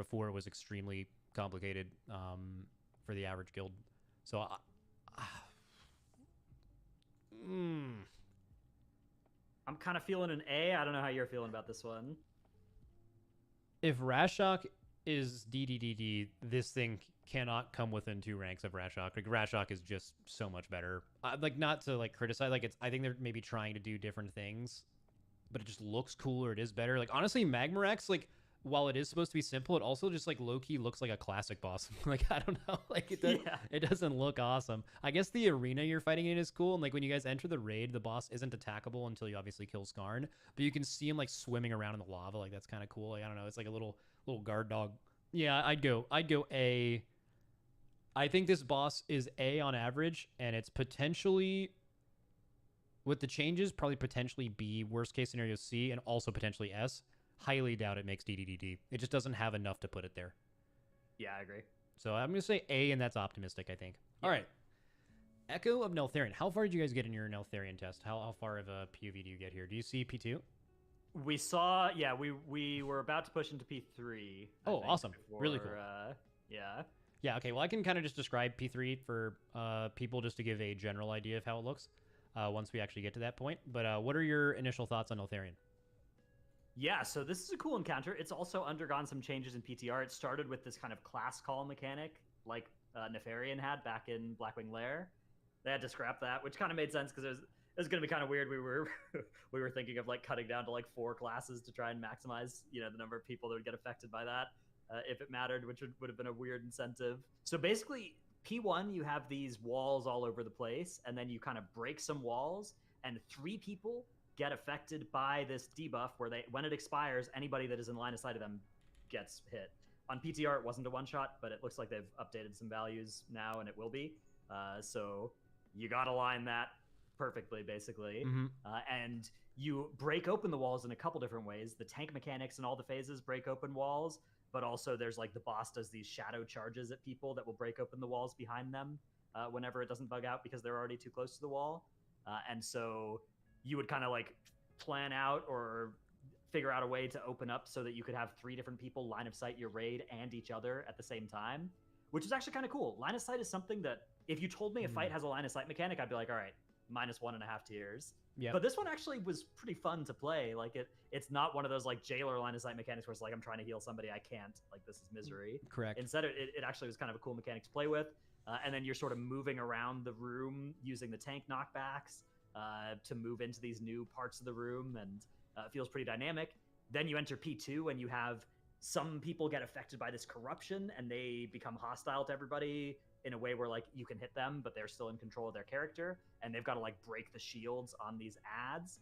before was extremely complicated for the average guild. So, I'm kind of feeling an A. I don't know how you're feeling about this one. if Rashok is DDDD, this thing cannot come within 2 ranks of Rashok. Like Rashok is just so much better. Like not to like criticize, like it's. I think they're maybe trying to do different things, but it just looks cooler. It is better. Like honestly, Magmorax, like while it is supposed to be simple, it also just like low key looks like a classic boss. Like I don't know, like Yeah. it doesn't look awesome. I guess the arena you're fighting in is cool, and like when you guys enter the raid, the boss isn't attackable until you obviously kill Skarn, but you can see him like swimming around in the lava. Like that's kind of cool. Like I don't know, it's like a little guard dog. Yeah, I'd go A. I think this boss is A on average, and it's potentially with the changes, probably potentially B, worst case scenario C, and also potentially S. Highly doubt it makes DDDD. It just doesn't have enough to put it there. Yeah, I agree. So I'm going to say A, and that's optimistic, I think. Yeah. All right. Echo of Neltharion. How far did you guys get in your Neltharion test? How far of a POV do you get here? Do you see P2? We saw, yeah, we were about to push into P3. Oh, awesome. Really cool. Yeah. Yeah, okay. Well, I can kind of just describe P3 for people just to give a general idea of how it looks once we actually get to that point. But what are your initial thoughts on Neltharion? Yeah, so this is a cool encounter. It's also undergone some changes in PTR. It started with this kind of class call mechanic, like Nefarian had back in Blackwing Lair. They had to scrap that, which kind of made sense because it was going to be kind of weird. We were we were thinking of like cutting down to like 4 classes to try and maximize, the number of people that would get affected by that if it mattered, which would have been a weird incentive. So basically, P1, you have these walls all over the place, and then you kind of break some walls, and 3 people get affected by this debuff where when it expires, anybody that is in line of sight of them gets hit. On PTR, it wasn't a one-shot, but it looks like they've updated some values now, and it will be. So you got to line that perfectly, basically. Mm-hmm. And you break open the walls in a couple different ways. The tank mechanics in all the phases break open walls, but also there's like the boss does these shadow charges at people that will break open the walls behind them whenever it doesn't bug out because they're already too close to the wall. And so you would kind of like plan out or figure out a way to open up so that you could have 3 different people line of sight your raid and each other at the same time, which is actually kind of cool. Line of sight is something that if you told me a fight has a line of sight mechanic, I'd be like, all right, -1.5 tiers. Yeah. But this one actually was pretty fun to play. Like it's not one of those like jailer line of sight mechanics where it's like I'm trying to heal somebody, I can't. Like this is misery. Correct. Instead, it actually was kind of a cool mechanic to play with. And then you're sort of moving around the room using the tank knockbacks to move into these new parts of the room, and it feels pretty dynamic. Then you enter P2, and you have some people get affected by this corruption, and they become hostile to everybody in a way where like you can hit them, but they're still in control of their character, and they've got to like break the shields on these ads,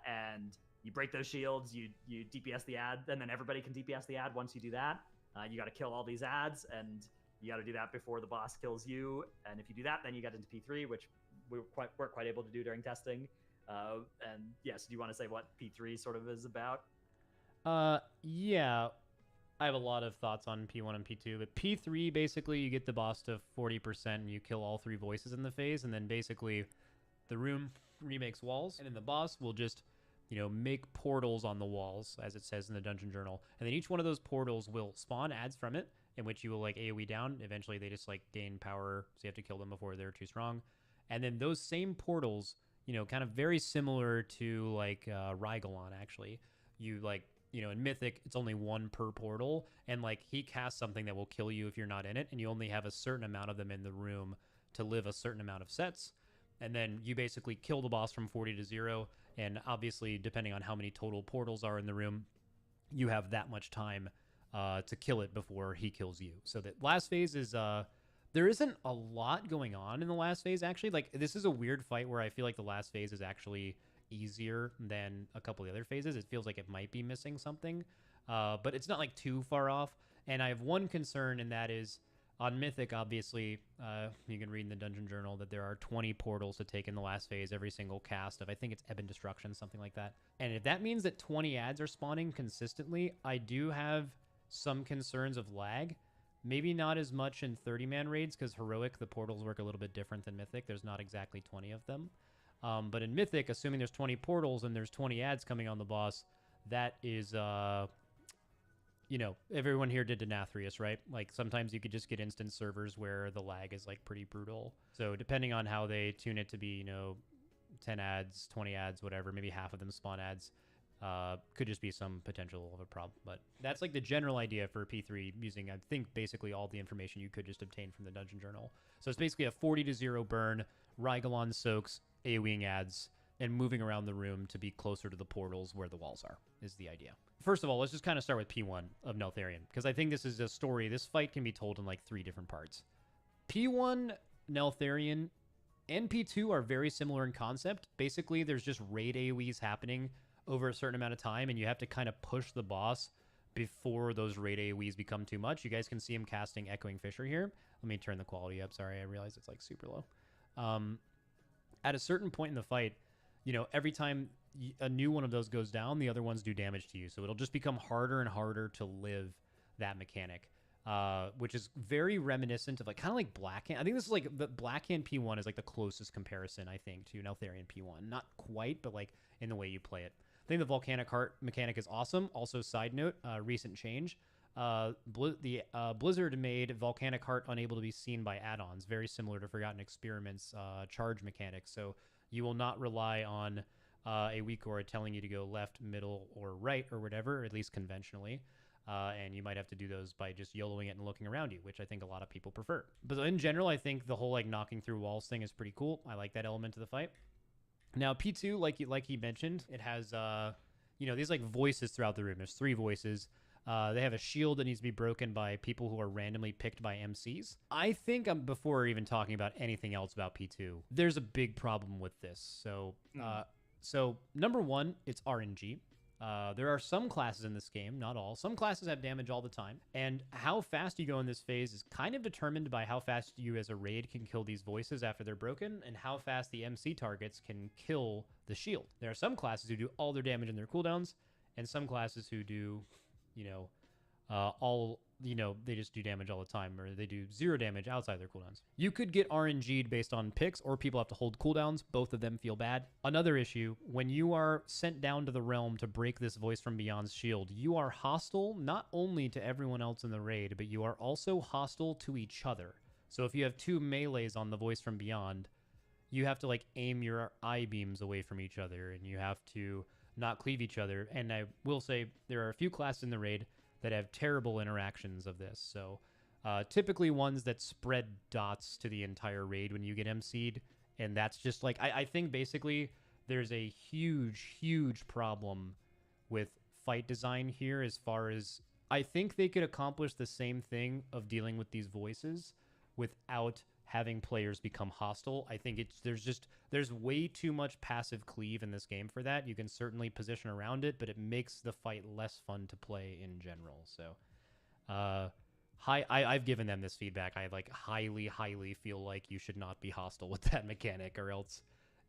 and you break those shields, you DPS the ad, and then everybody can DPS the ad once you do that. You got to kill all these ads, and you got to do that before the boss kills you. And if you do that, then you get into P3, which we weren't quite able to do during testing. And yes, do you want to say what P3 sort of is about? Yeah. I have a lot of thoughts on P1 and P2, but P3, basically, you get the boss to 40% and you kill all 3 voices in the phase, and then basically the room remakes walls, and then the boss will just, make portals on the walls, as it says in the Dungeon Journal. And then each one of those portals will spawn ads from it, in which you will, like, AoE down. Eventually, they just, like, gain power, so you have to kill them before they're too strong. And then those same portals, kind of very similar to, like, Rygalon, actually. You, like, in Mythic, it's only 1 per portal, and like he casts something that will kill you if you're not in it, and you only have a certain amount of them in the room to live a certain amount of sets. And then you basically kill the boss from 40 to 0, and obviously, depending on how many total portals are in the room, you have that much time to kill it before he kills you. So that last phase is there isn't a lot going on in the last phase, actually. Like, this is a weird fight where I feel like the last phase is actually easier than a couple of the other phases. It feels like it might be missing something, but it's not like too far off. And I have one concern, and that is on Mythic, obviously, you can read in the Dungeon Journal that there are 20 portals to take in the last phase, every single cast of, I think it's Ebon Destruction, something like that. And if that means that 20 ads are spawning consistently, I do have some concerns of lag. Maybe not as much in 30-man raids, because Heroic, the portals work a little bit different than Mythic. There's not exactly 20 of them. But in Mythic, assuming there's 20 portals and there's 20 ads coming on the boss, that is you know, everyone here did Denathrius, right? Like sometimes you could just get instant servers where the lag is like pretty brutal. So depending on how they tune it to be, you know, 10 ads, 20 ads, whatever, maybe half of them spawn ads, could just be some potential of a problem. But that's like the general idea for P3 using, I think, basically all the information you could just obtain from the Dungeon Journal. So it's basically a 40-0 burn, Rygalon soaks, AoEing ads, and moving around the room to be closer to the portals where the walls are, is the idea. First of all, let's just kind of start with P1 of Neltharion, because I think this is a story, this fight can be told in like 3 different parts. P1 Neltharion and P2 are very similar in concept. Basically, there's just raid AoEs happening over a certain amount of time, and you have to kind of push the boss before those raid AoEs become too much. You guys can see him casting Echoing Fissure here. Let me turn the quality up. Sorry, I realize it's like super low. At a certain point in the fight, you know, every time a new one of those goes down, the other ones do damage to you. So it'll just become harder and harder to live that mechanic, which is very reminiscent of like kind of like Blackhand. I think this is like the Blackhand P1 is like the closest comparison, I think, to Neltharion P1. Not quite, but like in the way you play it. I think the Volcanic Heart mechanic is awesome. Also, side note, recent change. Blizzard made Volcanic Heart unable to be seen by add-ons, very similar to Forgotten Experiments charge mechanics. So you will not rely on a weak aura telling you to go left, middle, or right, or whatever, at least conventionally. And you might have to do those by just YOLOing it and looking around you, which I think a lot of people prefer. But in general, I think the whole like knocking through walls thing is pretty cool. I like that element of the fight. Now, P2, like he mentioned, it has, you know, these like voices throughout the room. There's 3 voices. They have a shield that needs to be broken by people who are randomly picked by MCs. I think before even talking about anything else about P2, there's a big problem with this. So number 1, it's RNG. There are some classes in this game, not all. Some classes have damage all the time. And how fast you go in this phase is kind of determined by how fast you as a raid can kill these voices after they're broken and how fast the MC targets can kill the shield. There are some classes who do all their damage in their cooldowns and some classes who do, you know, they just do damage all the time, or they do 0 damage outside their cooldowns. You could get RNG'd based on picks, or people have to hold cooldowns. Both of them feel bad. Another issue, when you are sent down to the realm to break this Voice from Beyond's shield, you are hostile not only to everyone else in the raid, but you are also hostile to each other. So if you have 2 melees on the Voice from Beyond, you have to like aim your eye beams away from each other, and you have to not cleave each other. And I will say there are a few classes in the raid that have terrible interactions of this. So typically ones that spread dots to the entire raid when you get MC'd. And that's just like, I think basically there's a huge, huge problem with fight design here as far as, I think they could accomplish the same thing of dealing with these voices without having players become hostile. I think there's way too much passive cleave in this game for that. You can certainly position around it, but it makes the fight less fun to play in general. So I've given them this feedback. I like highly feel like you should not be hostile with that mechanic, or else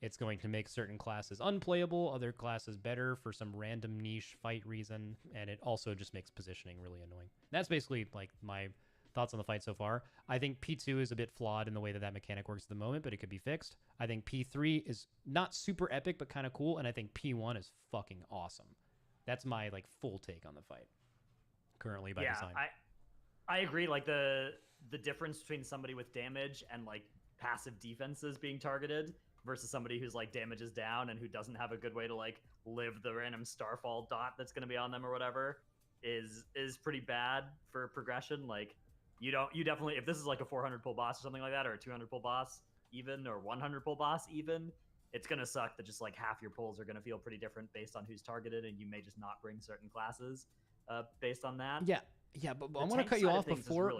it's going to make certain classes unplayable, other classes better for some random niche fight reason, and it also just makes positioning really annoying. That's basically like my thoughts on the fight so far. I think P2 is a bit flawed in the way that mechanic works at the moment, but it could be fixed. I think P3 is not super epic, but kind of cool, and I think P1 is fucking awesome. That's my like full take on the fight currently by design. I agree. Like the difference between somebody with damage and like passive defenses being targeted versus somebody who's like damage is down and who doesn't have a good way to like live the random starfall dot that's going to be on them or whatever is pretty bad for progression. Like you definitely, if this is like a 400 pull boss or something like that, or a 200 pull boss even, or 100 pull boss even, it's going to suck that just like half your pulls are going to feel pretty different based on who's targeted, and you may just not bring certain classes based on that. Yeah, but I want to cut you off before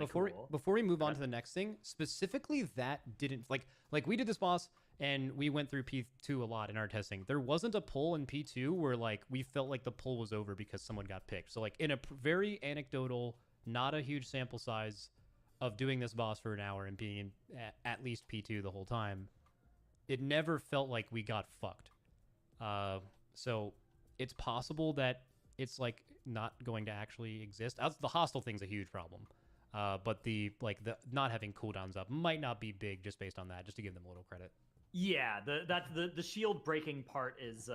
we move on to the next thing. Specifically, that didn't like we did this boss and we went through P2 a lot in our testing. There wasn't a pull in P2 where like we felt like the pull was over because someone got picked. So like in a very anecdotal, not a huge sample size of doing this boss for an hour and being in at least P2 the whole time, it never felt like we got fucked. So it's possible that it's like not going to actually exist. The hostile thing's a huge problem. But the not having cooldowns up might not be big just based on that, just to give them a little credit. Yeah, the shield breaking part is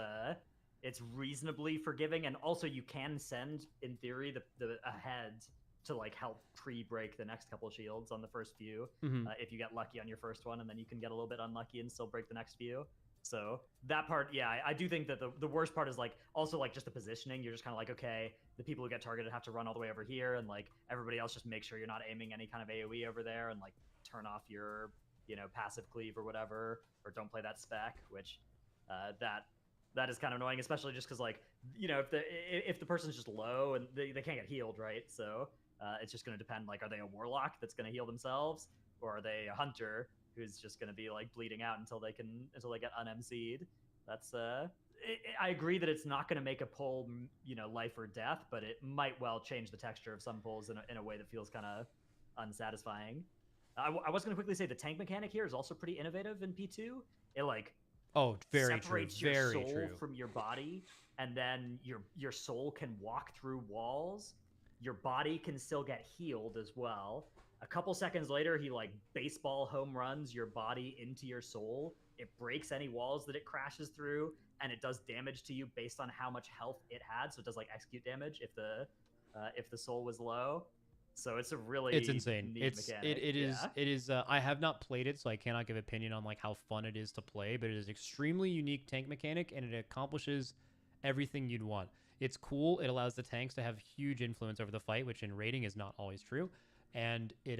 it's reasonably forgiving, and also you can send, in theory, the ahead to like help pre-break the next couple shields on the first few, Hmm. if you get lucky on your first one, and then you can get a little bit unlucky and still break the next few. So that part, yeah, I do think that the worst part is like also like just the positioning. You're just kind of like, okay, the people who get targeted have to run all the way over here, and like everybody else just make sure you're not aiming any kind of AOE over there, and like turn off your passive cleave or whatever, or don't play that spec, which that is kind of annoying, especially just because like if the person's just low and they can't get healed, right? So it's just going to depend, like, are they a warlock that's going to heal themselves, or are they a hunter who's just going to be like bleeding out until they get un-MC'd. That's I agree that it's not going to make a pull life or death, but it might well change the texture of some pulls in a way that feels kind of unsatisfying. I was going to quickly say the tank mechanic here is also pretty innovative in P2. It like Oh, very true. separates your Very soul true. from your body, and then your soul can walk through walls. Your body can still get healed as well. A couple seconds later, he like baseball home runs your body into your soul. It breaks any walls that it crashes through, and it does damage to you based on how much health it had. So it does like execute damage if the soul was low. So it's a really It's insane. neat mechanic. It is I have not played it, so I cannot give opinion on like how fun it is to play, but it is extremely unique tank mechanic, and it accomplishes everything you'd want. It's cool. It allows the tanks to have huge influence over the fight, which in raiding is not always true. And it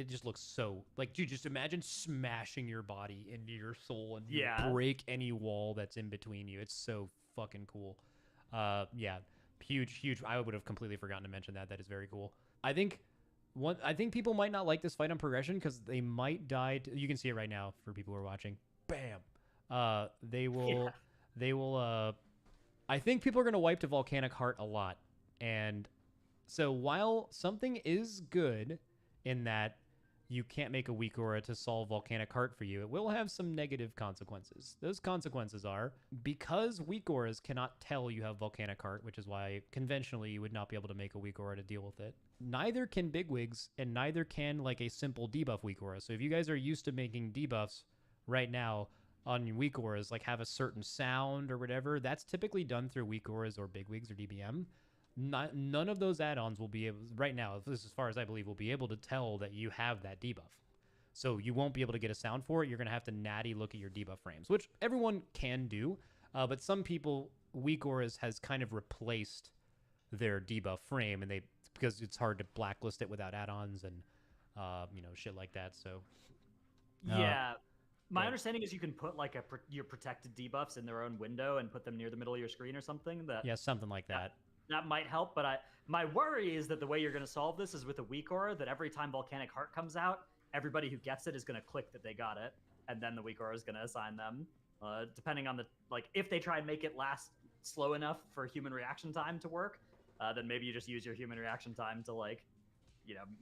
just looks so like, dude, just imagine smashing your body into your soul and you break any wall that's in between you. It's so fucking cool. Yeah, huge. I would have completely forgotten to mention that. That is very cool. I think people might not like this fight on progression because they might die. You can see it right now for people who are watching. Bam. They will. Yeah. They will. I think people are gonna wipe to Volcanic Heart a lot, and so while something is good in that you can't make a weak aura to solve Volcanic Heart for you, it will have some negative consequences. Those consequences are because weak auras cannot tell you have Volcanic Heart, which is why conventionally you would not be able to make a weak aura to deal with it. Neither can bigwigs, and neither can like a simple debuff weak aura. So if you guys are used to making debuffs right now on weak auras, like have a certain sound or whatever, that's typically done through weak auras or bigwigs or DBM. None of those add-ons will be able, right now, as far as I believe, will be able to tell that you have that debuff. So you won't be able to get a sound for it. You're going to have to natty look at your debuff frames, which everyone can do. But some people, weak auras has kind of replaced their debuff frame, and because it's hard to blacklist it without add-ons and shit like that. So yeah. My understanding is you can put like your protected debuffs in their own window and put them near the middle of your screen or something. Yeah, something like that. That might help, but my worry is that the way you're going to solve this is with a weak aura, that every time Volcanic Heart comes out, everybody who gets it is going to click that they got it, and then the weak aura is going to assign them. Depending on if they try and make it last slow enough for human reaction time to work, then maybe you just use your human reaction time to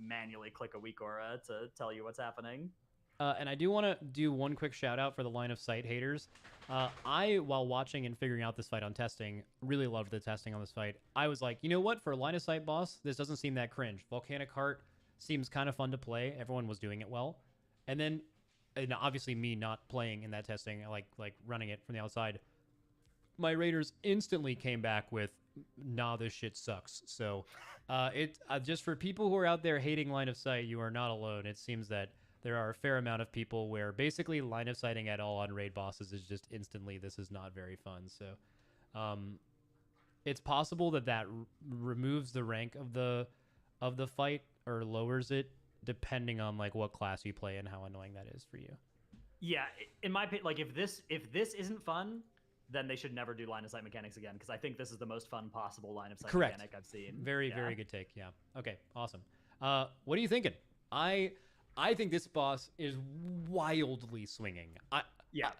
manually click a weak aura to tell you what's happening. And I do want to do one quick shout out for the line of sight haters. While watching and figuring out this fight on testing, really loved the testing on this fight. I was like, you know what? For a line of sight boss, this doesn't seem that cringe. Volcanic Heart seems kind of fun to play. Everyone was doing it well. And obviously me not playing in that testing, like running it from the outside, my raiders instantly came back with, nah, this shit sucks. So just for people who are out there hating line of sight, you are not alone. It seems that there are a fair amount of people where basically line of sighting at all on raid bosses is just instantly, this is not very fun. So it's possible that removes the rank of the fight or lowers it depending on like what class you play and how annoying that is for you. Yeah, in my opinion, like if this isn't fun, then they should never do line of sight mechanics again, because I think this is the most fun possible line of sight mechanic I've seen. Very good take. Yeah. Okay. Awesome. What are you thinking? I think this boss is wildly swinging. If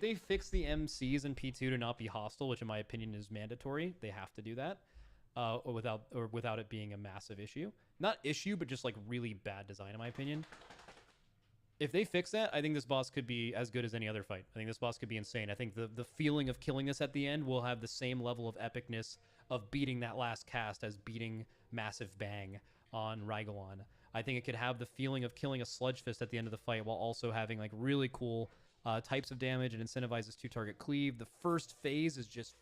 they fix the MCs in P2 to not be hostile, which in my opinion is mandatory, they have to do that, without it being a massive issue. Not issue, but just like really bad design in my opinion. If they fix that, I think this boss could be as good as any other fight. I think this boss could be insane. I think the feeling of killing this at the end will have the same level of epicness of beating that last cast as beating Massive Bang on Rygolon. I think it could have the feeling of killing a Sludge Fist at the end of the fight while also having like really cool types of damage. It incentivizes 2-target cleave. The first phase is just,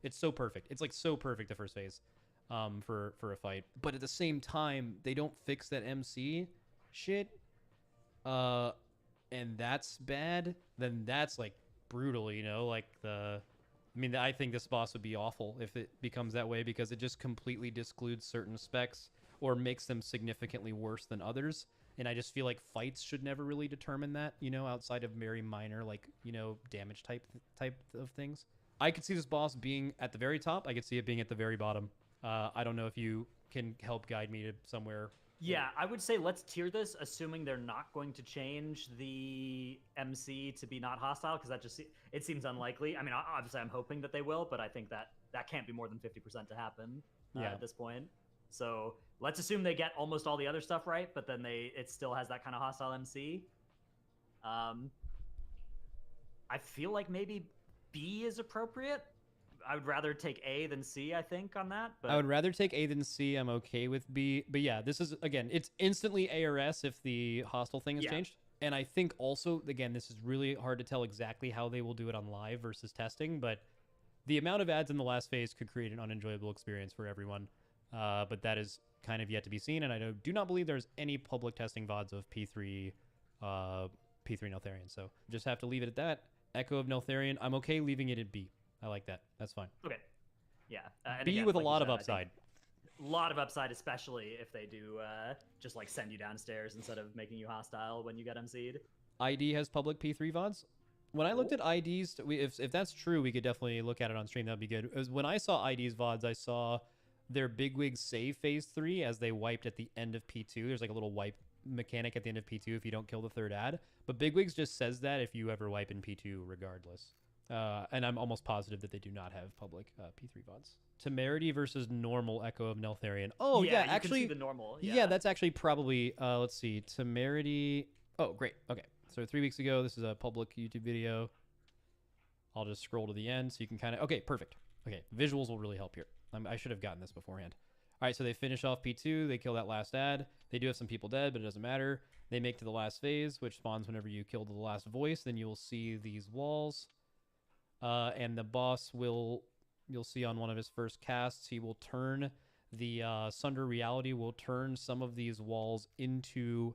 it's so perfect. It's like so perfect, the first phase, for a fight. But at the same time, they don't fix that MC shit, and that's bad. Then that's like brutal, you know, like I think this boss would be awful if it becomes that way, because it just completely discludes certain specs or makes them significantly worse than others. And I just feel like fights should never really determine that, you know, outside of very minor, like, you know, damage type of things. I could see this boss being at the very top. I could see it being at the very bottom. I don't know if you can help guide me to somewhere. Yeah, I would say let's tier this, assuming they're not going to change the MC to be not hostile, because it seems unlikely. I mean, obviously, I'm hoping that they will, but I think that can't be more than 50% to happen at this point. So let's assume they get almost all the other stuff right, but then it still has that kind of hostile MC. I feel like maybe B is appropriate. I would rather take A than C, I think, on that. But I would rather take A than C. I'm okay with B. But yeah, this is, again, it's instantly A or S if the hostile thing has changed. And I think also, again, this is really hard to tell exactly how they will do it on live versus testing, but the amount of ads in the last phase could create an unenjoyable experience for everyone. But that is kind of yet to be seen, and I do not believe there's any public testing VODs of P3 Neltharion. So just have to leave it at that. Echo of Neltharion, I'm okay leaving it at B. I like that. That's fine. Okay. Yeah. B again, with like a lot of upside. A lot of upside, especially if they do just like send you downstairs instead of making you hostile when you get MC'd. ID has public P3 VODs. When I looked at IDs, if that's true, we could definitely look at it on stream. That'd be good. When I saw ID's VODs, I saw their Bigwigs save phase 3 as they wiped at the end of P2. There's like a little wipe mechanic at the end of P2 if you don't kill the third ad. But Bigwigs just says that if you ever wipe in P2 regardless. And I'm almost positive that they do not have public P3 VODs. Temerity versus normal Echo of Neltharion. Oh, yeah, actually. Can see the normal. Yeah, that's actually probably, let's see, Temerity. Oh, great. Okay. So 3 weeks ago, this is a public YouTube video. I'll just scroll to the end so you can kind of, okay, perfect. Okay, visuals will really help here. I should have gotten this beforehand. All right, so they finish off P2. They kill that last ad. They do have some people dead, but it doesn't matter. They make to the last phase, which spawns whenever you kill the last voice. Then you'll see these walls. And the boss you'll see on one of his first casts, he will turn the Sunder Reality will turn some of these walls into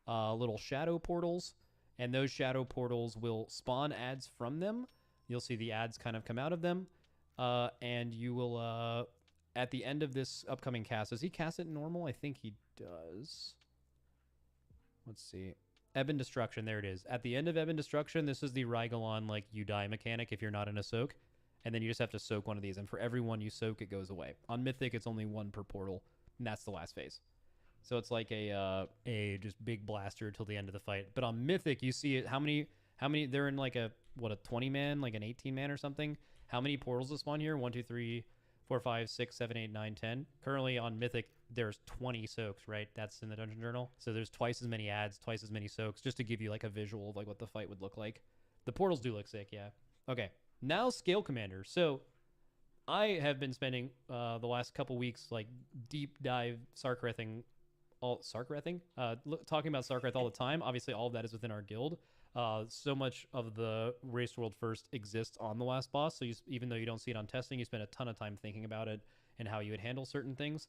little shadow portals. And those shadow portals will spawn ads from them. You'll see the ads kind of come out of them. And you will, at the end of this upcoming cast, does he cast it normal? I think he does. Let's see. Ebon Destruction, there it is. At the end of Ebon Destruction, this is the Rygalon, like, you die mechanic if you're not in a soak. And then you just have to soak one of these. And for every one you soak, it goes away. On Mythic, it's only one per portal. And that's the last phase. So it's like a just big blaster till the end of the fight. But on Mythic, you see it. How many, they're in like a 20-man, like an 18-man or something. How many portals to spawn here? 1, 2, 3, 4, 5, 6, 7, 8, 9, 10. Currently on Mythic, there's 20 soaks, right? That's in the Dungeon Journal. So there's twice as many ads, twice as many soaks, just to give you like a visual of like what the fight would look like. The portals do look sick, yeah. Okay, now Scale Commander. So I have been spending the last couple weeks like deep dive talking about Sarkareth all the time. Obviously, all of that is within our guild. So much of the Race World First exists on the last boss, so even though you don't see it on testing, you spend a ton of time thinking about it and how you would handle certain things.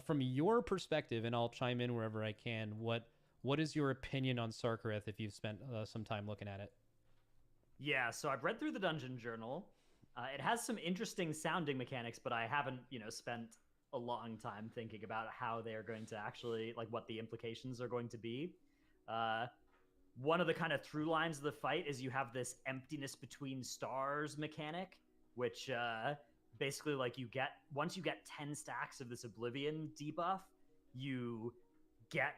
From your perspective, and I'll chime in wherever I can, what is your opinion on Sarkareth if you've spent some time looking at it? Yeah, so I've read through the Dungeon Journal. It has some interesting sounding mechanics, but I haven't, spent a long time thinking about how they're going to actually, like, what the implications are going to be. One of the kind of through lines of the fight is you have this emptiness between stars mechanic, which basically, like, once you get 10 stacks of this Oblivion debuff, you get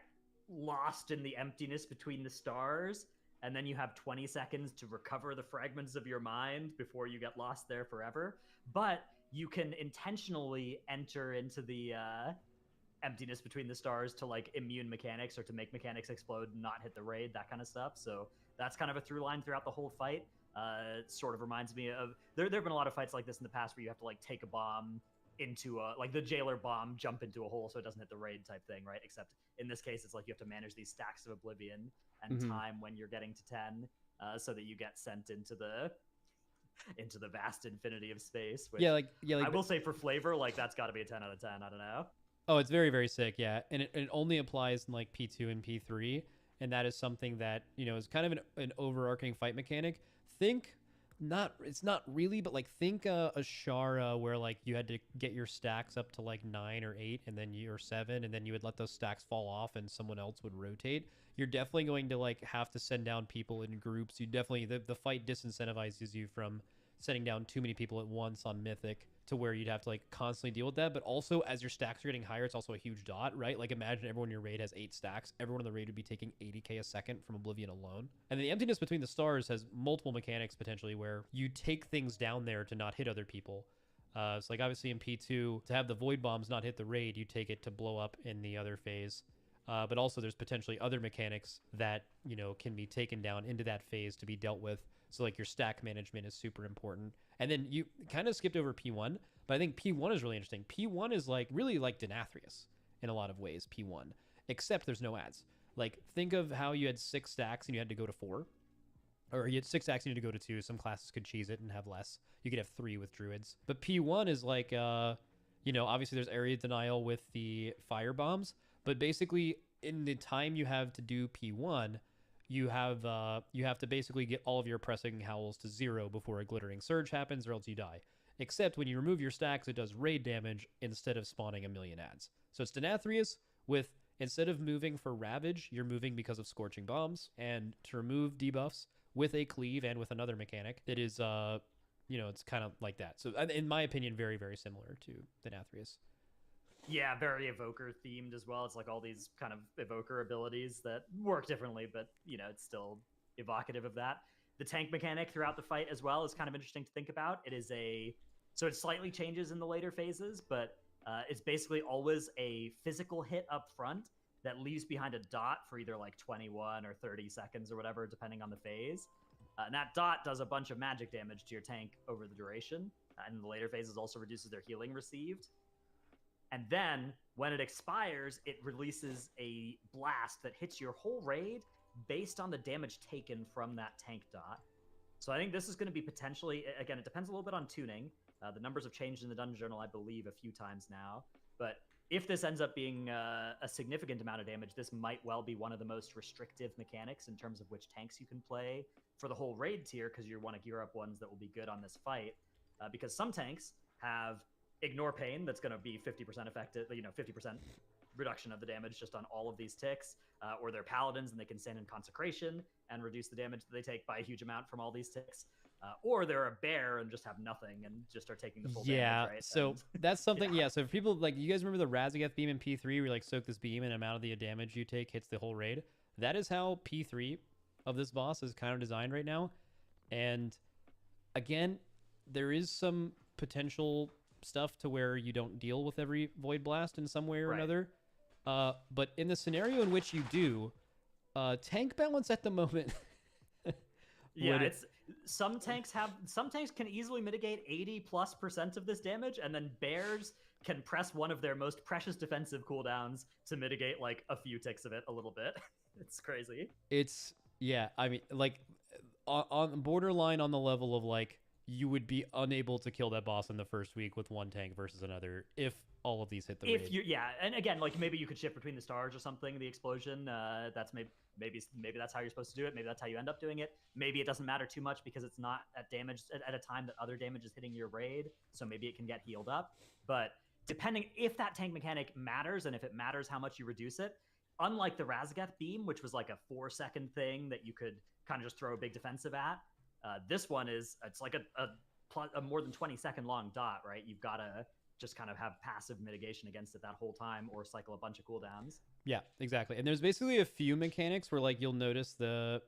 lost in the emptiness between the stars, and then you have 20 seconds to recover the fragments of your mind before you get lost there forever. But you can intentionally enter into the emptiness between the stars to like immune mechanics or to make mechanics explode and not hit the raid, that kind of stuff. So that's kind of a through line throughout the whole fight. It sort of reminds me of there have been a lot of fights like this in the past where you have to like take a bomb into like the jailer bomb, jump into a hole so it doesn't hit the raid type thing, right? Except in this case, it's like you have to manage these stacks of Oblivion and time when you're getting to 10. so that you get sent into the vast infinity of space. Which yeah, like I will say for flavor, like that's got to be a 10 out of 10. I don't know. oh, it's very, very sick, yeah. And it only applies in like P2 and P3, and that is something that, is kind of an overarching fight mechanic. Think not it's not really, but like think a Shara where like you had to get your stacks up to like 9 or 8 and then you're 7 and then you would let those stacks fall off and someone else would rotate. You're definitely going to like have to send down people in groups. You definitely the fight disincentivizes you from sending down too many people at once on Mythic to where you'd have to like constantly deal with that. But also, as your stacks are getting higher, it's also a huge dot, right? Like imagine everyone in your raid has 8 stacks. Everyone in the raid would be taking 80k a second from Oblivion alone. And the Emptiness Between the Stars has multiple mechanics potentially where you take things down there to not hit other people. So like obviously in P2, to have the Void Bombs not hit the raid, you take it to blow up in the other phase. But also there's potentially other mechanics that, can be taken down into that phase to be dealt with. So like your stack management is super important. And then you kind of skipped over P1, but I think P1 is really interesting. P1 is like really like Denathrius in a lot of ways, P1, except there's no ads. Like think of how you had 6 stacks and you had to go to 4. Or you had 6 stacks and you had to go to 2. Some classes could cheese it and have less. You could have 3 with druids. But P1 is like, obviously there's area denial with the fire bombs, but basically in the time you have to do P1, you have to basically get all of your pressing howls to 0 before a glittering surge happens or else you die. Except when you remove your stacks, it does raid damage instead of spawning a million ads. So it's Denathrius with, instead of moving for Ravage, you're moving because of Scorching Bombs. And to remove debuffs with a cleave and with another mechanic, it is, it's kind of like that. So in my opinion, very, very similar to Denathrius. Yeah, very evoker themed as well. It's like all these kind of evoker abilities that work differently, but it's still evocative of that. The tank mechanic throughout the fight as well is kind of interesting to think about. So it slightly changes in the later phases, but it's basically always a physical hit up front that leaves behind a dot for either like 21 or 30 seconds or whatever, depending on the phase. And that dot does a bunch of magic damage to your tank over the duration. And in the later phases also reduces their healing received. And then when it expires, it releases a blast that hits your whole raid based on the damage taken from that tank dot. So I think this is going to be potentially, again, it depends a little bit on tuning. The numbers have changed in the Dungeon Journal, I believe, a few times now. But if this ends up being a significant amount of damage, this might well be one of the most restrictive mechanics in terms of which tanks you can play for the whole raid tier, because you want to gear up ones that will be good on this fight. Because some tanks have Ignore Pain that's going to be 50% effective, 50% reduction of the damage just on all of these ticks, or they're paladins and they can stand in Consecration and reduce the damage that they take by a huge amount from all these ticks. Or they're a bear and just have nothing and just are taking the full damage, right? So and, that's something, So for people, like, you guys remember the Raszageth beam in P3 where you, like, soak this beam and the amount of the damage you take hits the whole raid? That is how P3 of this boss is kind of designed right now. And, again, there is some potential stuff to where you don't deal with every Void Blast in some way or another. But in the scenario in which you do, tank balance at the moment... Some tanks can easily mitigate 80+% of this damage, and then bears can press one of their most precious defensive cooldowns to mitigate like a few ticks of it a little bit. It's crazy. I mean, like on borderline on the level of like you would be unable to kill that boss in the first week with one tank versus another if all of these hit the raid. And again, like maybe you could shift between the stars or something, the explosion. That's maybe that's how you're supposed to do it. Maybe that's how you end up doing it. Maybe it doesn't matter too much because it's not at damage at a time that other damage is hitting your raid, so maybe it can get healed up. But depending if that tank mechanic matters and if it matters how much you reduce it, unlike the Raszageth beam, which was like a 4-second thing that you could kind of just throw a big defensive at, this one it's like a more than 20-second long dot, right? You've got to just kind of have passive mitigation against it that whole time or cycle a bunch of cooldowns. Yeah, exactly. And there's basically a few mechanics where like you'll notice the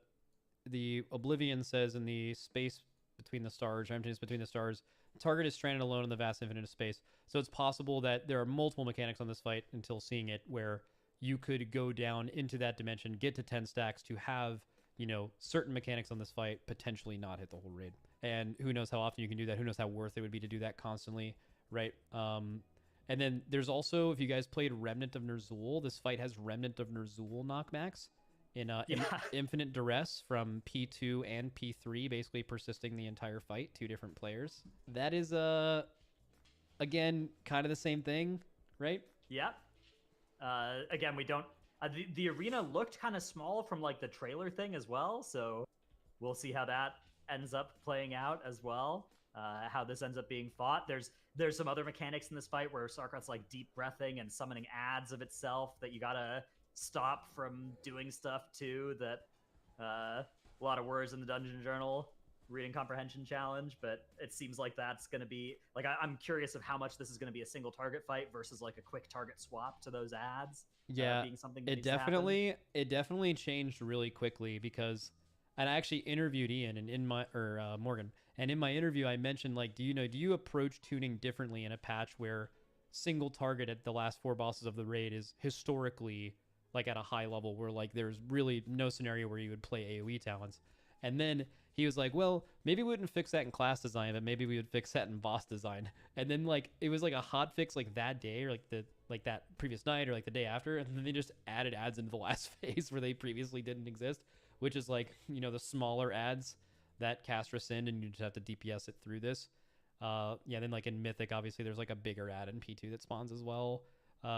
Oblivion says in the space between the stars, or emptiness between the stars, target is stranded alone in the vast infinite of space. So it's possible that there are multiple mechanics on this fight until seeing it where you could go down into that dimension, get to 10 stacks to have, certain mechanics on this fight potentially not hit the whole raid. And who knows how often you can do that. Who knows how worth it would be to do that constantly. Right. And then there's also, if you guys played Remnant of Ner'zhul, this fight has Remnant of Ner'zhul knockbacks. Yeah. Infinite Duress from P2 and P3, basically persisting the entire fight, two different players. That is again kind of the same thing, right? Yeah. Again, we don't. The arena looked kind of small from like the trailer thing as well, so we'll see how that ends up playing out as well. How this ends up being fought. There's some other mechanics in this fight where Sarkot's like deep breathing and summoning ads of itself that you gotta stop from doing stuff too. That a lot of words in the Dungeon Journal reading comprehension challenge, but it seems like that's going to be like I'm curious of how much this is going to be a single target fight versus like a quick target swap to those ads. Yeah, Being something that it needs to happen. definitely changed really quickly because, and I actually interviewed Ian and in my Morgan, and in my interview I mentioned like, do you approach tuning differently in a patch where single target at the last four bosses of the raid is historically like at a high level where like there's really no scenario where you would play AoE talents, and then he was like, well, maybe we wouldn't fix that in class design, but maybe we would fix that in boss design. And then like it was like a hot fix like that day or like that previous night or like the day after, and then they just added ads into the last phase where they previously didn't exist, which is like, the smaller ads that cast rescind and you just have to DPS it through this. Yeah, then like in Mythic, obviously there's like a bigger ad in P2 that spawns as well,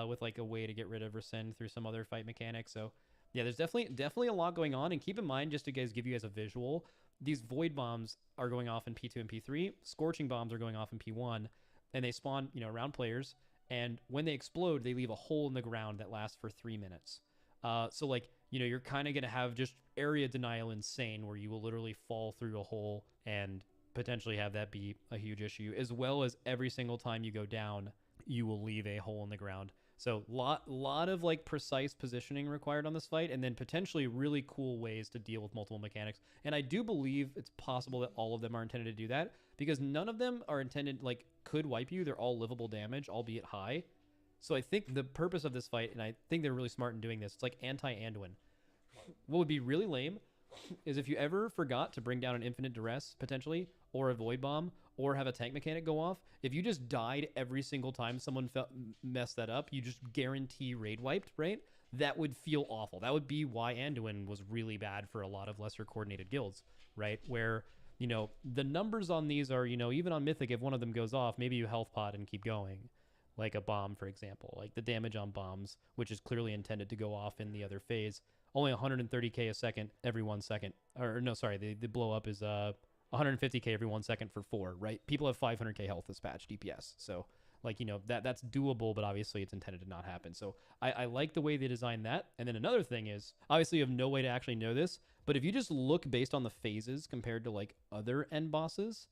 with like a way to get rid of rescind through some other fight mechanic. So yeah, there's definitely a lot going on. And keep in mind, just to give you guys a visual, these void bombs are going off in P2 and P3. Scorching bombs are going off in P1, and they spawn, around players. And when they explode, they leave a hole in the ground that lasts for 3 minutes. So like, you're kind of gonna have just area denial insane, where you will literally fall through a hole and potentially have that be a huge issue, as well as every single time you go down, you will leave a hole in the ground. So lot of like precise positioning required on this fight, and then potentially really cool ways to deal with multiple mechanics. And I do believe it's possible that all of them are intended to do that, because none of them are intended like could wipe you. They're all livable damage, albeit high. So I think the purpose of this fight, and I think they're really smart in doing this, it's like anti-Anduin. What would be really lame is if you ever forgot to bring down an Infinite Duress, potentially, or a Void Bomb, or have a tank mechanic go off, if you just died every single time someone messed that up, you just guarantee raid wiped, right? That would feel awful. That would be why Anduin was really bad for a lot of lesser coordinated guilds, right? Where, the numbers on these are, even on Mythic, if one of them goes off, maybe you health pot and keep going. Like a bomb, for example. Like the damage on bombs, which is clearly intended to go off in the other phase, only 130k a second every 1 second. Or no, sorry, the blow up is 150k every 1 second for 4, right? People have 500k health this patch DPS, so like, that's doable, but obviously it's intended to not happen. So I like the way they designed that. And then another thing is, obviously you have no way to actually know this, but if you just look based on the phases compared to like other end bosses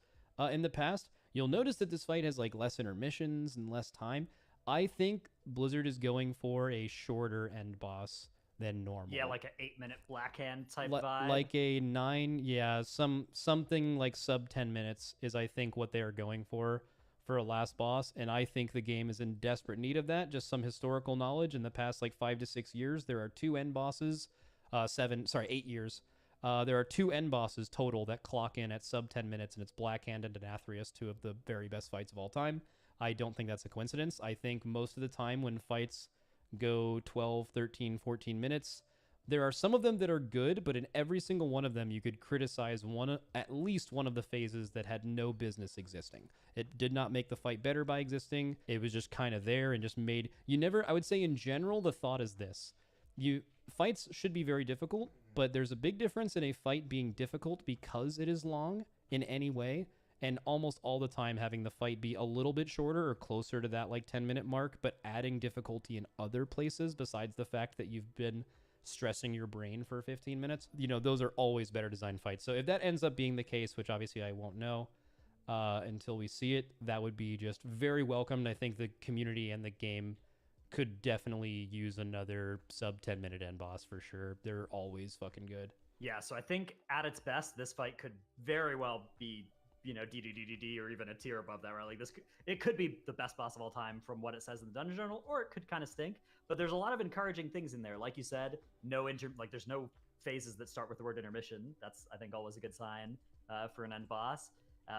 in the past, you'll notice that this fight has like less intermissions and less time. I think Blizzard is going for a shorter end boss than normal. Yeah, like an 8-minute Blackhand type vibe. Like a 9, yeah, something like sub 10 minutes is I think what they are going for a last boss, and I think the game is in desperate need of that. Just some historical knowledge: in the past like 5 to 6 years, there are 2 end bosses, 8 years. There are 2 end bosses total that clock in at sub 10 minutes, and it's Blackhand and Denathrius, 2 of the very best fights of all time. I don't think that's a coincidence. I think most of the time when fights go 12, 13, 14 minutes, there are some of them that are good, but in every single one of them, you could criticize at least one of the phases that had no business existing. It did not make the fight better by existing. It was just kind of there and just made I would say in general, the thought is this: fights should be very difficult, but there's a big difference in a fight being difficult because it is long in any way, and almost all the time having the fight be a little bit shorter or closer to that like 10-minute mark, but adding difficulty in other places besides the fact that you've been stressing your brain for 15 minutes. Those are always better designed fights. So if that ends up being the case, which obviously I won't know until we see it, that would be just very welcomed. I think the community and the game could definitely use another sub 10-minute end boss for sure. They're always fucking good. Yeah, so I think at its best, this fight could very well be, DDDDD or even a tier above that, right? Like it could be the best boss of all time from what it says in the Dungeon Journal, or it could kind of stink. But there's a lot of encouraging things in there. Like you said, there's no phases that start with the word intermission. That's, I think, always a good sign for an end boss.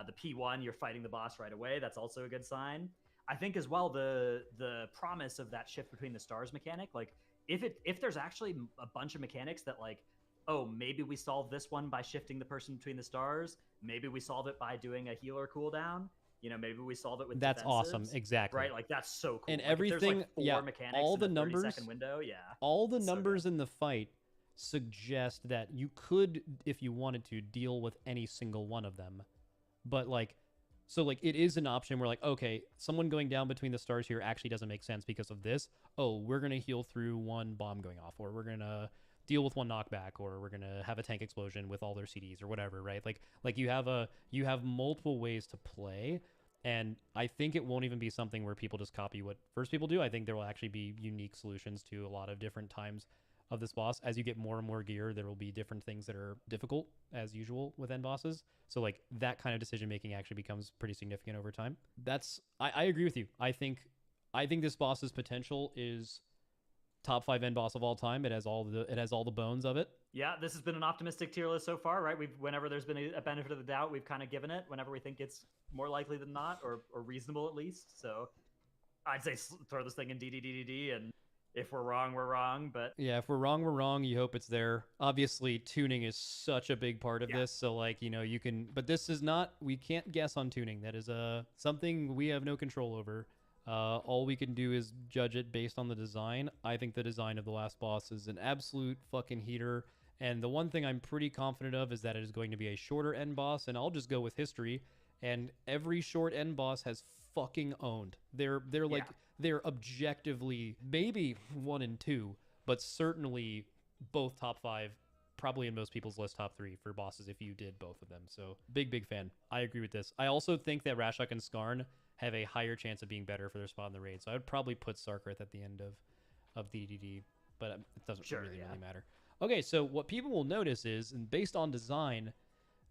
The P1, you're fighting the boss right away. That's also a good sign. I think as well the promise of that shift between the stars mechanic, like if there's actually a bunch of mechanics that like, oh, maybe we solve this one by shifting the person between the stars, maybe we solve it by doing a healer cooldown, maybe we solve it with That's awesome. defensives, Exactly. right? Like that's so cool. And Like if there's everything, like four yeah, mechanics all in the a 30 numbers, second window, yeah. all the It's so numbers good. in the fight suggest that you could, if you wanted to, deal with any single one of them. But like, so like it is an option where like, okay, someone going down between the stars here actually doesn't make sense because of this. Oh, we're gonna heal through one bomb going off, or we're gonna deal with one knockback, or we're gonna have a tank explosion with all their CDs or whatever, right? Like you have multiple ways to play. And I think it won't even be something where people just copy what first people do. I think there will actually be unique solutions to a lot of different times of this boss. As you get more and more gear, there will be different things that are difficult, as usual with end bosses. So like that kind of decision making actually becomes pretty significant over time. I agree with you. I think this boss's potential is top 5 end boss of all time. It has all the bones of it. Yeah, this has been an optimistic tier list so far, right? Whenever there's been a benefit of the doubt, we've kind of given it whenever we think it's more likely than not, or reasonable at least. So I'd say throw this thing in DDDDD, and if we're wrong, we're wrong. But yeah, if we're wrong, we're wrong. You hope it's there. Obviously, tuning is such a big part of this. So like, you can, but this is not, we can't guess on tuning. That is something we have no control over. All we can do is judge it based on the design. I think the design of the last boss is an absolute fucking heater. And the one thing I'm pretty confident of is that it is going to be a shorter end boss. And I'll just go with history. And every short end boss has fucking owned. They're like, they're objectively maybe 1 and 2, but certainly both top 5, probably in most people's list top 3 for bosses if you did both of them. So big fan. I agree with this. I also think that Rashok and Skarn have a higher chance of being better for their spot in the raid. So I would probably put Sarkarth at the end of DDD, but it doesn't really matter. Okay, so what people will notice is, and based on design,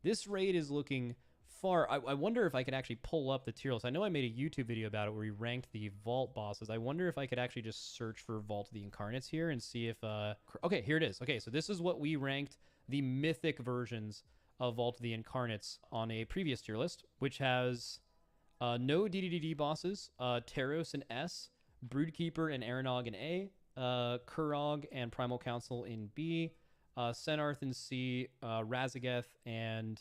this raid is looking far. I wonder if I could actually pull up the tier list. I know I made a YouTube video about it where we ranked the Vault bosses. I wonder if I could actually just search for Vault of the Incarnates here and see if... Okay, here it is. Okay, so this is what we ranked the mythic versions of Vault of the Incarnates on a previous tier list, which has no DDD bosses, Taros in S, Broodkeeper and Aranog in A, Kurog and Primal Council in B, Senarth in C, Razageth and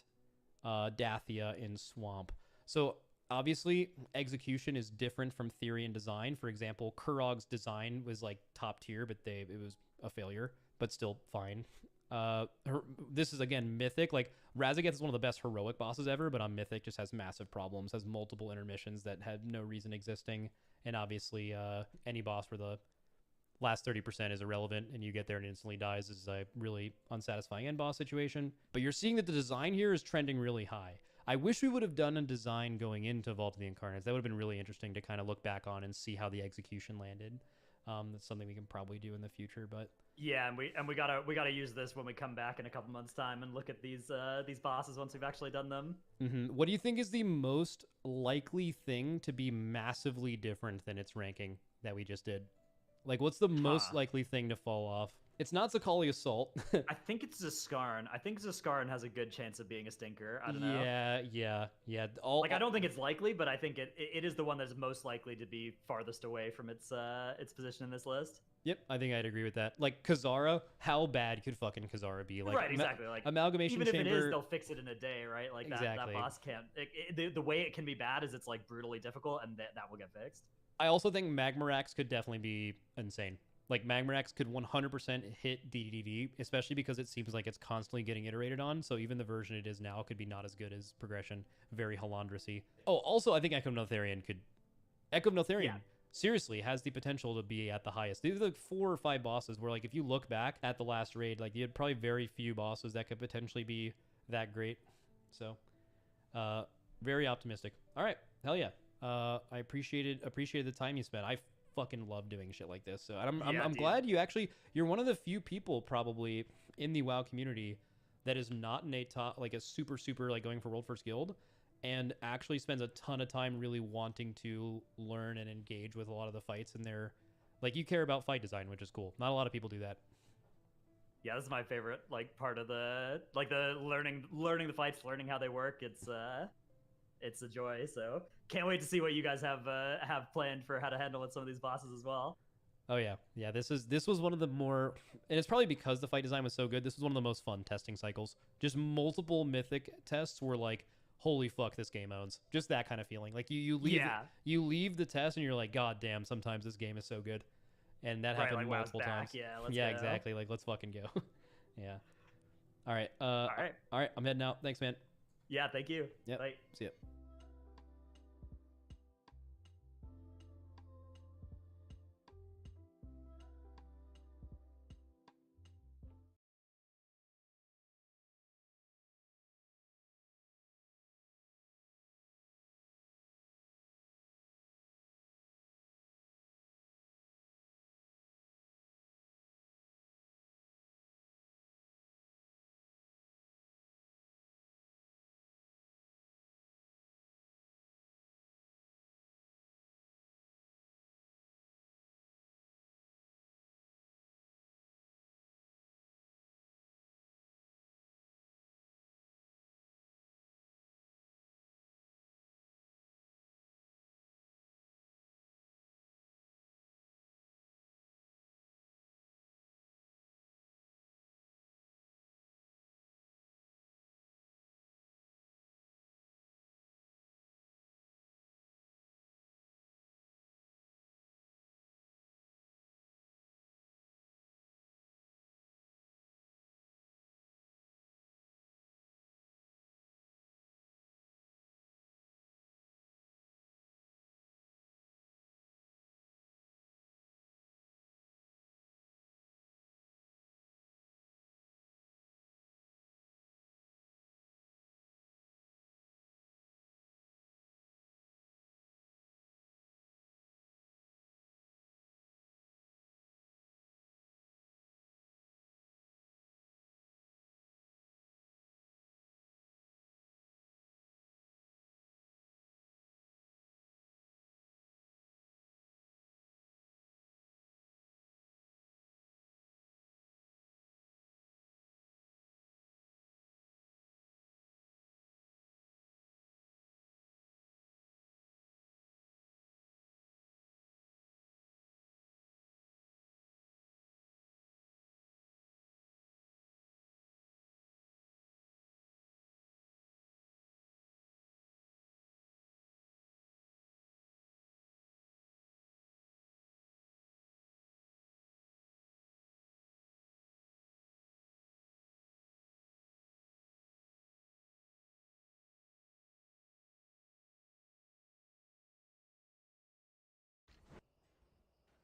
Dathia in Swamp. So obviously execution is different from theory and design. For example, Kurog's design was like top tier, but it was a failure, but still fine. This is again mythic. Like Razageth is one of the best heroic bosses ever, but on mythic just has massive problems, has multiple intermissions that had no reason existing, and obviously any boss where the last 30% is irrelevant and you get there and it instantly dies is a really unsatisfying end boss situation. But you're seeing that the design here is trending really high. I wish we would have done a design going into Vault of the Incarnates. That would have been really interesting to kind of look back on and see how the execution landed. That's something we can probably do in the future, but yeah, and we gotta use this when we come back in a couple months' time and look at these bosses once we've actually done them. What do you think is the most likely thing to be massively different than its ranking that we just did? Like, what's the most likely thing to fall off? It's not Zakali Assault. I think it's Zaskarn. I think Zaskarn has a good chance of being a stinker. I don't know. Yeah. I don't think it's likely, but I think it is the one that's most likely to be farthest away from its position in this list. Yep, I think I'd agree with that. Like, Kazara, how bad could fucking Kazara be? Like, right, exactly. Like, Amalgamation even Chamber... if it is, they'll fix it in a day, right? Like, exactly. That boss can't... the way it can be bad is it's, like, brutally difficult, and that will get fixed. I also think Magmarax could definitely be insane. Like, Magmarax could 100% hit DDD, especially because it seems like it's constantly getting iterated on, so even the version it is now could be not as good as Progression. Very Halandrus-y. Oh, also, I think Echo of Neltharion could... Echo of Neltharion, seriously, has the potential to be at the highest. These are like 4 or 5 bosses where, like, if you look back at the last raid, like, you had probably very few bosses that could potentially be that great. So, very optimistic. All right, hell yeah. I appreciated the time you spent. I fucking love doing shit like this. So I'm glad you're one of the few people probably in the WoW community that is not in a top, like a super like going for World First Guild and actually spends a ton of time really wanting to learn and engage with a lot of the fights in there. Like, you care about fight design, which is cool. Not a lot of people do that. Yeah, this is my favorite, like, part of the, like, the learning the fights, learning how they work. It's it's a joy. So can't wait to see what you guys have planned for how to handle with some of these bosses as well. Oh yeah, yeah. This was one of the more, and it's probably because the fight design was so good. This was one of the most fun testing cycles. Just multiple mythic tests were like, holy fuck, this game owns. Just that kind of feeling. Like Yeah, you leave the test and you're like, god damn, sometimes this game is so good, and that right. happened Like WoW's multiple back. times. Yeah, let's Yeah, go. exactly. Like let's fucking go. Yeah. All right. All right. All right. I'm heading out. Thanks, man. Yeah, thank you. Yep. Bye. See ya.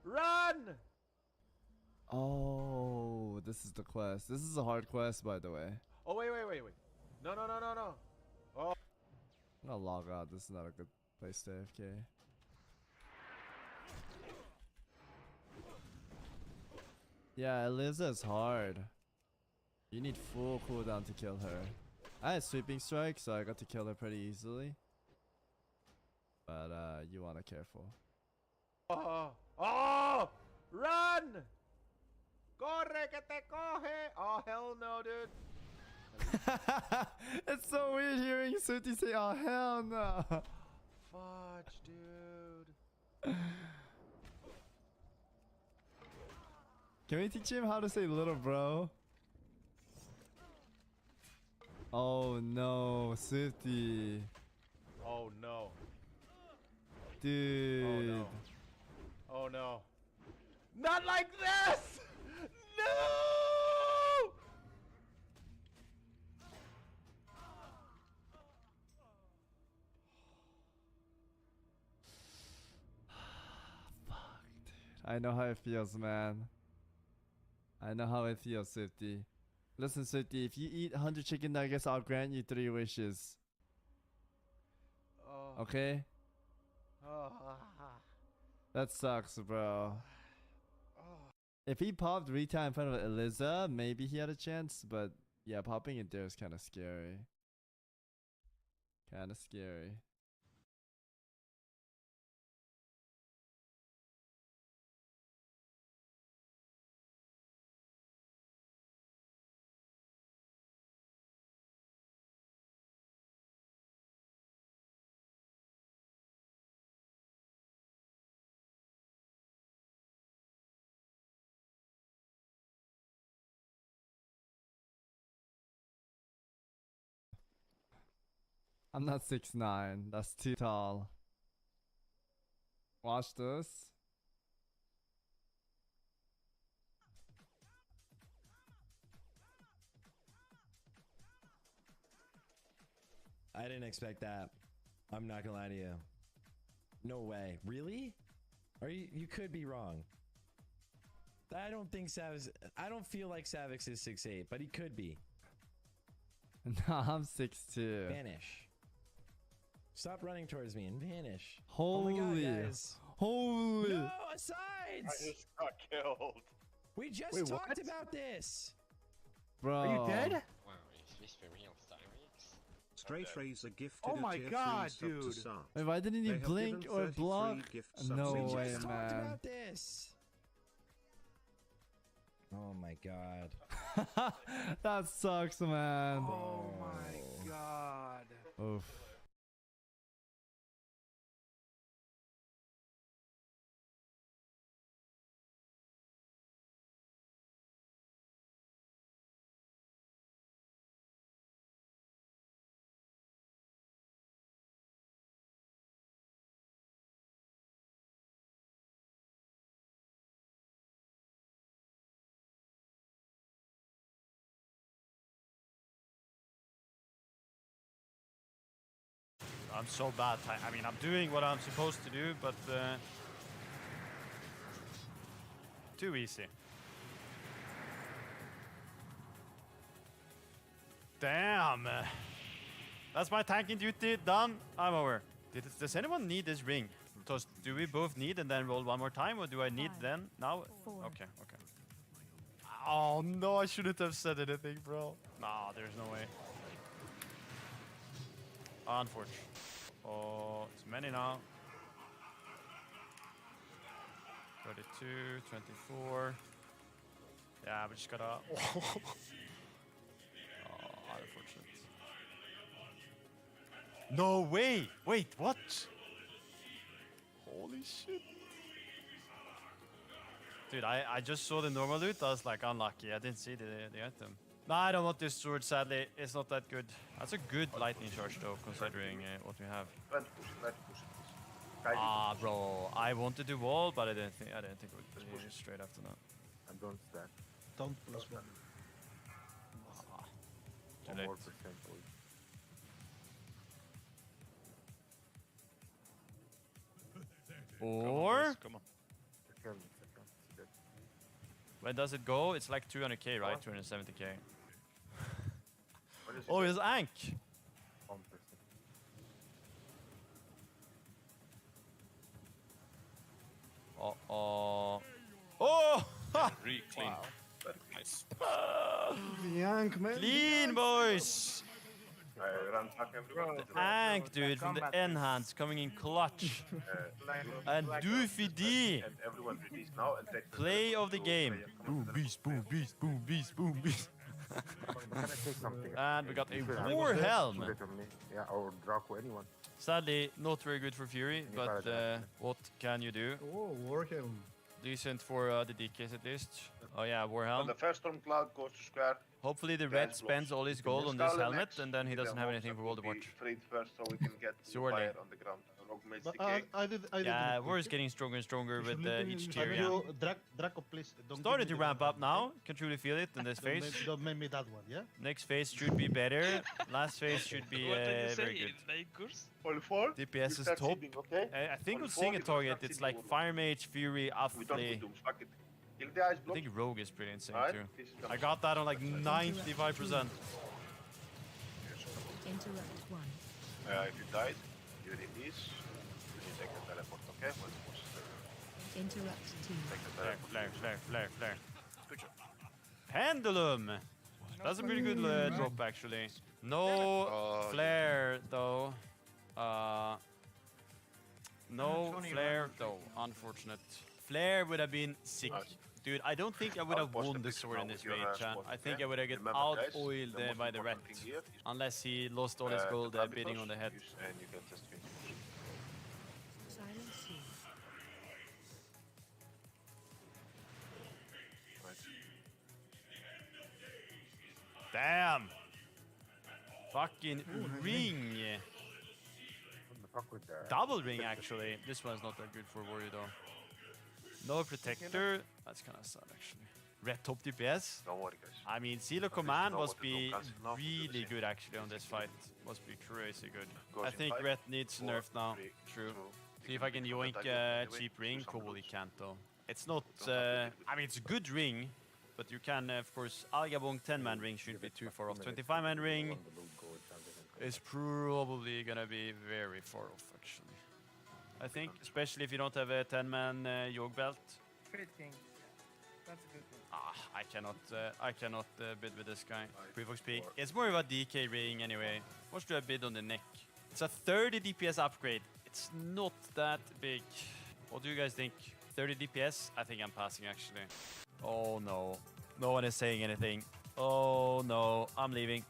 Run! Oh, this is the quest. This is a hard quest, by the way. Oh, wait. No, no, no, no, no. Oh. I'm gonna log out. This is not a good place to AFK. Yeah, Eliza is hard. You need full cooldown to kill her. I had sweeping strike, so I got to kill her pretty easily. But you wanna careful. Oh! Oh! Run! Corre que te coge! Oh, hell no, dude. It's so weird hearing Suti say, "Oh hell no." Fudge, dude. Can we teach him how to say little bro? Oh no, Suti. Oh no. Dude. Oh no. Oh no. Not like this! No! Fuck, dude. I know how it feels, man. I know how it feels, Suti. Listen, Suti, if you eat 100 chicken nuggets, I'll grant you 3 wishes. Oh. Okay? Oh. That sucks, bro. Oh. If he popped Rita in front of Eliza, maybe he had a chance, but yeah, popping it there is kind of scary. Kind of scary. I'm not 6'9". That's too tall. Watch this. I didn't expect that. I'm not gonna lie to you. No way. Really? Are you could be wrong. I don't think Savix. I don't feel like Savix is 6'8", but he could be. No, I'm 6'2". Vanish. Stop running towards me and vanish. Holy. Oh my God, guys. Holy. No, I asides! just got killed. We just Wait, talked what? about this. Bro. Are you dead? Wow, is this for real, Cyrix? Straight Razor gifted Oh a my tier God, 3 sub to dude. Sark. Wait, why didn't They he have blink given or 33 block? gift subs No We each. way, just talked man. about this. Oh my God. That sucks, man. Oh my God. Oof. I'm so bad. I mean, I'm doing what I'm supposed to do, but too easy. Damn. That's my tanking duty done. I'm over. Does anyone need this ring? Do we both need and then roll one more time, or do I need then now? Okay, okay. Oh no, I shouldn't have said anything, bro. Nah, there's no way. Unfortunate. Oh, it's many now. 32, 24. Yeah, we just gotta. Oh, unfortunate. No way! Wait, what? Holy shit. Dude, I just saw the normal loot. I was like, unlucky. I didn't see the item. No, I don't want this sword, sadly. It's not that good. That's a good lightning charge, though, considering what we have. Let's push it, please. Ah, bro. I wanted to wall, but I didn't think it would be straight after that. And don't stack. Don't plus one. Too One late. more percent. Or Come on. Second. when does it go? It's like 200k, right? 270k. What is Oh, it? it's Ank. 1%. Oh. Oh! Really clean. Very Nice. Yank, man. Clean, boys! Run back everyone. Ank, dude, from the N-hands coming in clutch. And Doofy D. And everyone release now and take the Play of the to game. play and Boom, beast, boom, beast, boom, beast, boom, beast. Can I say something? And we got a If I War was there, Helm. shoot it on me. Yeah, or Draco, anyone. Sadly, not very good for Fury, but what can you do? Oh, Warhelm. Decent for the DKs at least. Oh yeah, When Warhelm. the first storm cloud goes to square, Hopefully the guys red blocks. spends all his If gold you on this Skull helmet, next, and then he the doesn't have mobs anything for will be Voldemort. freed first, so we can get the Surely. fire on the ground. Rogue makes the But cake. I did. Yeah, it. War is getting stronger and stronger You with should leave me- each you tier. should Yeah. do Draco, please. Don't give Started me to the ramp one, up now. okay? Can truly feel it in this phase. Don't make me that one, yeah? Next phase should be better. Last phase should be What did you very say? good. Lakers? All four. DPS you is start top. seeding, okay? I think On with four, seeing a you target, start it's seeding like Warlock. Fire Mage, Fury, We don't do Affley. dooms, fuck it. Kill the ice I block. think Rogue is pretty insane Right? too. This is I gonna got that on like 95%. Interrupt one. if you died, you release, then you take the teleport, okay? Let's push. Interrupt two. Take the Flare, teleport. flare. Good job. Pendulum! That's a pretty good drop actually. No flare though. No flare though, unfortunate. Flare would have been sick. Nice. Dude, I don't think I would have I'll post won the the picture sword now in with this your, range. spot, I think okay? I would have get Remember, out guys, oiled the most by the ret. important thing here is, Unless he lost all his the gold Gravitors, bidding on the head. and you can just finish. Silence you. Right. Damn! Fucking ring! Double ring, actually. This one's not that good for Warrior, though. No protector. That's kind of sad, actually. Red top DPS. I mean, Silo Command must be really good, actually, on this fight. Must be crazy good. I think Red needs nerf now. True. See if I can yoink cheap ring. Probably can't, though. It's not... I mean, it's a good ring, but you can, of course... Algabong 10-man ring shouldn't be too far off. 25-man ring is probably gonna be very far off, actually. I think, especially if you don't have a 10-man Yogg belt. Trade King. That's a good one. I cannot bid with this guy. Prevox Peak. It's more of a DK ring anyway. What should I bid on the neck? It's a 30 DPS upgrade. It's not that big. What do you guys think? 30 DPS? I think I'm passing, actually. Oh no. No one is saying anything. Oh no. I'm leaving.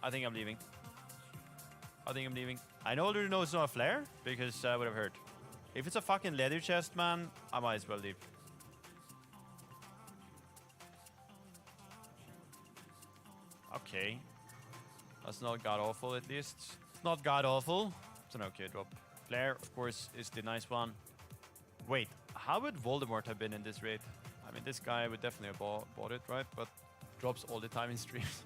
I think I'm leaving. I know already know it's not a flare, because I would have heard. If it's a fucking leather chest, man, I might as well leave. Okay. That's not god-awful, at least. It's not god-awful. It's an okay drop. Flare, of course, is the nice one. Wait, how would Voldemort have been in this raid? I mean, this guy would definitely have bought it, right? But drops all the time in streams.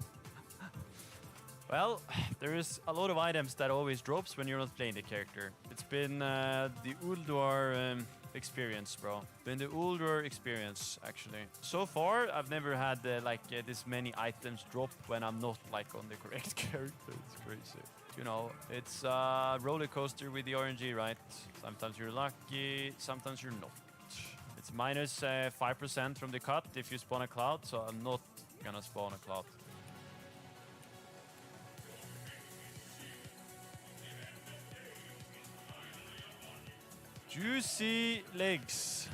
Well, there is a lot of items that always drops when you're not playing the character. It's been the Ulduar experience, bro. Been the Ulduar experience, actually. So far, I've never had this many items drop when I'm not like on the correct character. It's crazy. You know, it's a roller coaster with the RNG, right? Sometimes you're lucky, sometimes you're not. It's minus 5% from the cut if you spawn a cloud, so I'm not gonna spawn a cloud. Juicy legs.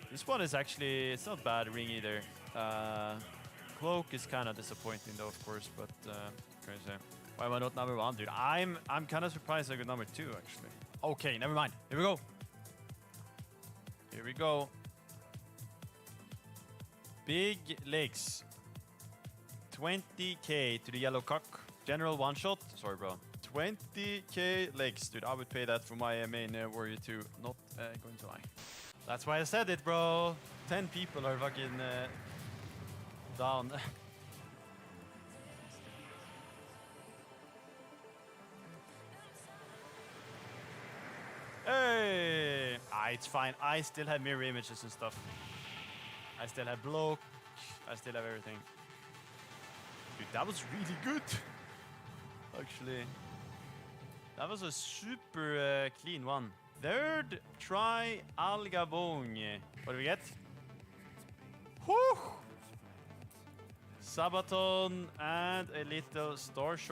This one is actually, it's not bad ring either. Cloak is kind of disappointing though, of course, but crazy. Why am I not number 1, dude? I'm kind of surprised I got number 2, actually. Okay, never mind. Here we go. Here we go. Big legs. 20k to the yellow cock. General one shot. Sorry, bro. 20k legs, dude. I would pay that for my main Warrior 2. Not going to lie. That's why I said it, bro. 10 people are fucking down. Hey! It's fine. I still have mirror images and stuff. I still have block. I still have everything. Dude, that was really good. Actually. That was a super clean one. Third try Algabong. What do we get? Whew! Sabaton and a little star shot.